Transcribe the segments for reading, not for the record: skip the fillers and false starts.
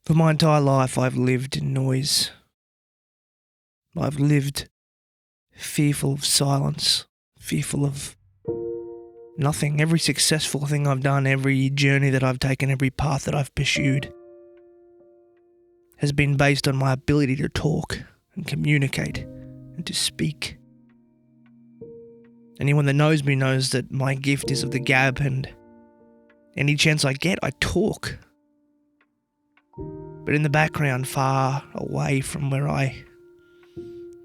For my entire life, I've lived in noise. I've lived fearful of silence, fearful of nothing. Every successful thing I've done, every journey that I've taken, every path that I've pursued has been based on my ability to talk and communicate and to speak. Anyone that knows me knows that my gift is of the gab, and any chance I get, I talk. But in the background, far away from where I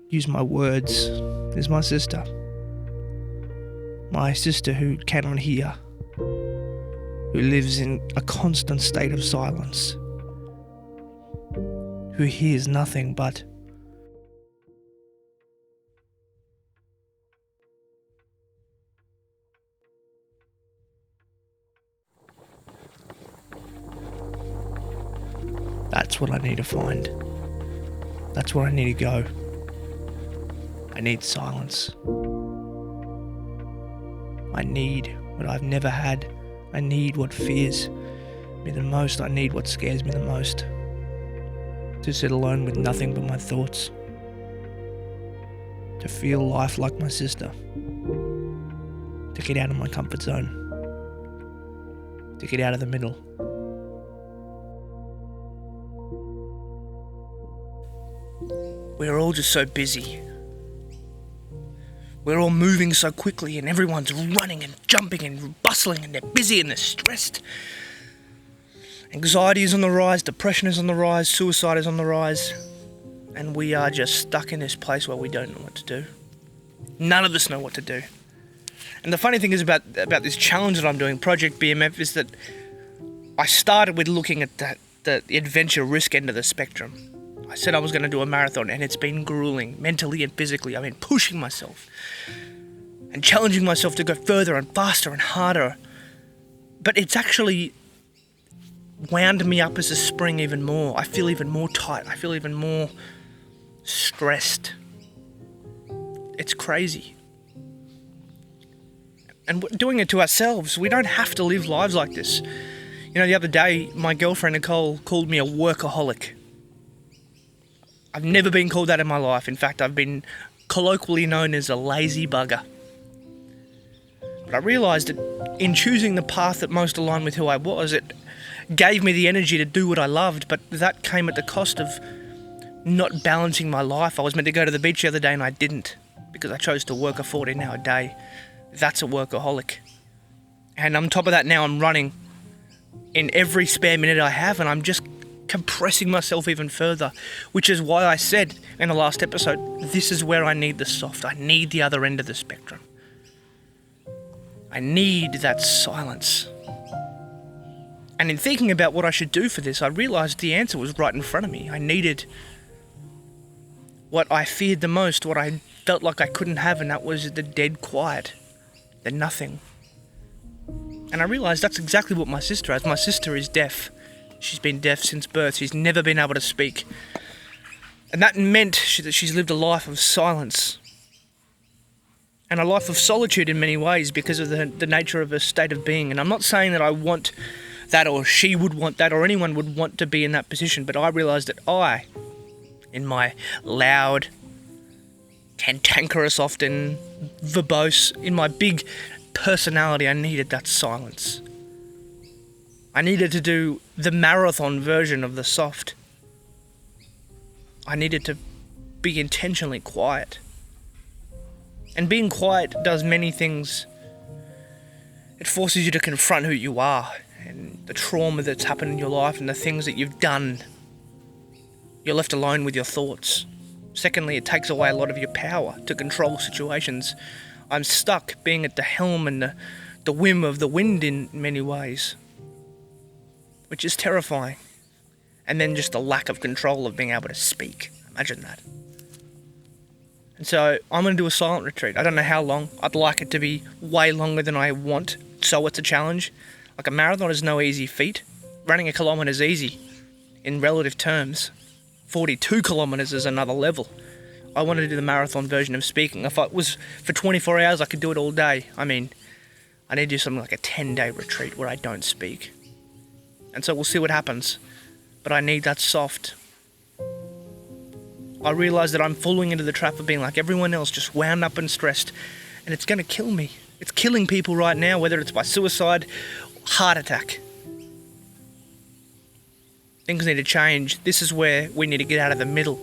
use my words, is my sister. My sister who cannot hear, who lives in a constant state of silence, who hears nothing but that's what I need to find. That's where I need to go. I need silence. I need what I've never had. I need what fears me the most. I need what scares me the most. To sit alone with nothing but my thoughts. To feel life like my sister. To get out of my comfort zone. To get out of the middle. We're all just so busy. We're all moving so quickly, and everyone's running and jumping and bustling, and they're busy and they're stressed. Anxiety is on the rise, depression is on the rise, suicide is on the rise, and we are just stuck in this place where we don't know what to do. None of us know what to do. And the funny thing is about this challenge that I'm doing, Project BMF, is that I started with looking at the adventure risk end of the spectrum. I said I was going to do a marathon, and it's been grueling, mentally and physically. I've been pushing myself and challenging myself to go further and faster and harder. But it's actually wound me up as a spring even more. I feel even more tight. I feel even more stressed. It's crazy. And we're doing it to ourselves. We don't have to live lives like this. You know, the other day, my girlfriend Nicole called me a workaholic. I've never been called that in my life. In fact, I've been colloquially known as a lazy bugger. But I realised that in choosing the path that most aligned with who I was, it gave me the energy to do what I loved, but that came at the cost of not balancing my life. I was meant to go to the beach the other day and I didn't, because I chose to work a 14-hour day. That's a workaholic. And on top of that, now I'm running in every spare minute I have, and I'm just compressing myself even further, which is why I said in the last episode, this is where I need the soft. I need the other end of the spectrum. I need that silence. And in thinking about what I should do for this, I realised the answer was right in front of me. I needed what I feared the most, what I felt like I couldn't have, and that was the dead quiet, the nothing. And I realised that's exactly what my sister has. My sister is deaf. She's been deaf since birth. She's never been able to speak. And that meant that she's lived a life of silence. And a life of solitude in many ways because of the nature of her state of being. And I'm not saying that I want that, or she would want that, or anyone would want to be in that position. But I realised that I, in my loud, cantankerous, often verbose, in my big personality, I needed that silence. I needed to do the marathon version of the soft. I needed to be intentionally quiet. And being quiet does many things. It forces you to confront who you are and the trauma that's happened in your life and the things that you've done. You're left alone with your thoughts. Secondly, it takes away a lot of your power to control situations. I'm stuck being at the helm and the whim of the wind in many ways, which is terrifying. And then just the lack of control of being able to speak. Imagine that. And so I'm going to do a silent retreat. I don't know how long. I'd like it to be way longer than I want, so it's a challenge. Like, a marathon is no easy feat. Running a kilometre is easy in relative terms. 42 kilometres is another level. I wanted to do the marathon version of speaking. If it was for 24 hours, I could do it all day. I mean, I need to do something like a 10-day retreat where I don't speak. And so we'll see what happens. but I need that soft. I realise that I'm falling into the trap of being like everyone else, just wound up and stressed, and it's going to kill me. It's killing people right now, whether it's by suicide, heart attack. Things need to change. This is where we need to get out of the middle.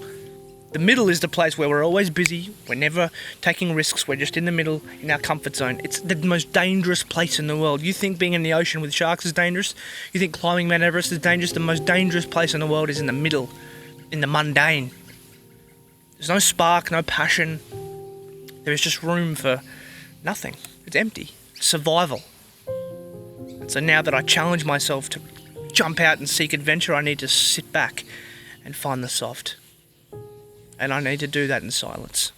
The middle is the place where we're always busy, we're never taking risks, we're just in the middle, in our comfort zone. It's the most dangerous place in the world. You think being in the ocean with sharks is dangerous? You think climbing Mount Everest is dangerous? The most dangerous place in the world is in the middle, in the mundane. There's no spark, no passion. There is just room for nothing. It's empty. Survival. And so now that I challenge myself to jump out and seek adventure, I need to sit back and find the soft. And I need to do that in silence.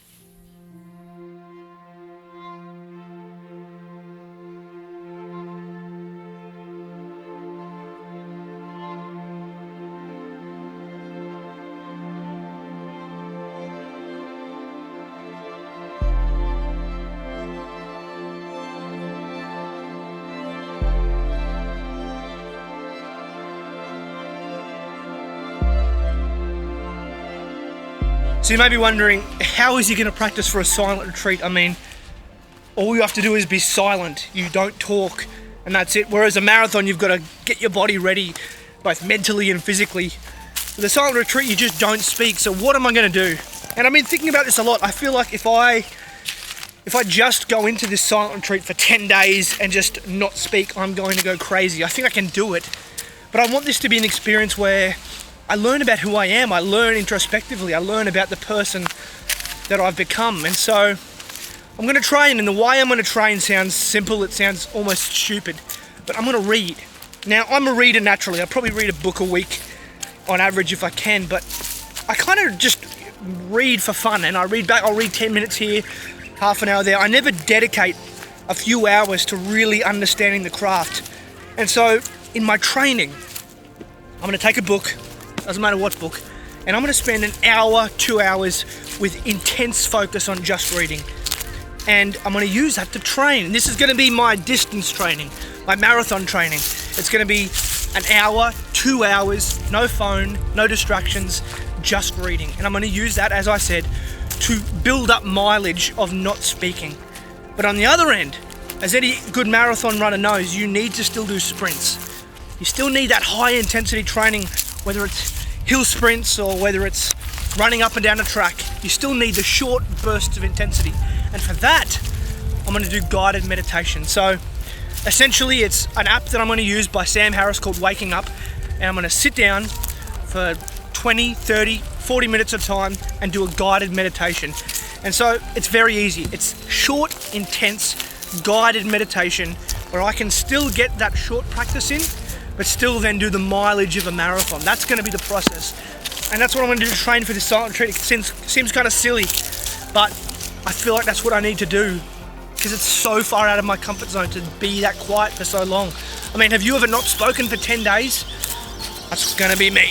So you may be wondering, how is he going to practice for a silent retreat? I mean, all you have to do is be silent. You don't talk, and that's it. Whereas a marathon, you've got to get your body ready, both mentally and physically. With a silent retreat, you just don't speak. So what am I going to do? And I've been thinking about this a lot. I feel like if I just go into this silent retreat for 10 days and just not speak, I'm going to go crazy. I think I can do it. But I want this to be an experience where I learn about who I am, I learn introspectively, I learn about the person that I've become. And so I'm going to train, and the way I'm going to train sounds simple, it sounds almost stupid, but I'm going to read. Now, I'm a reader naturally, I probably read a book a week on average if I can, but I kind of just read for fun, and I'll read 10 minutes here, half an hour there. I never dedicate a few hours to really understanding the craft. And so in my training, I'm going to take a book, doesn't matter what book, and I'm going to spend an hour, 2 hours with intense focus on just reading. And I'm going to use that to train. This is going to be my distance training, my marathon training. It's going to be an hour, 2 hours, no phone, no distractions, just reading. And I'm going to use that, as I said, to build up mileage of not speaking. But on the other end, as any good marathon runner knows, you need to still do sprints. You still need that high intensity training, whether it's hill sprints or whether it's running up and down a track. You still need the short bursts of intensity. And for that, I'm going to do guided meditation. So essentially it's an app that I'm going to use by Sam Harris called Waking Up. And I'm going to sit down for 20, 30, 40 minutes of time and do a guided meditation. And so it's very easy. It's short, intense, guided meditation where I can still get that short practice in, but still then do the mileage of a marathon. That's going to be the process. And that's what I'm going to do to train for this silent retreat. It seems kind of silly, but I feel like that's what I need to do because it's so far out of my comfort zone to be that quiet for so long. I mean, have you ever not spoken for 10 days? That's going to be me.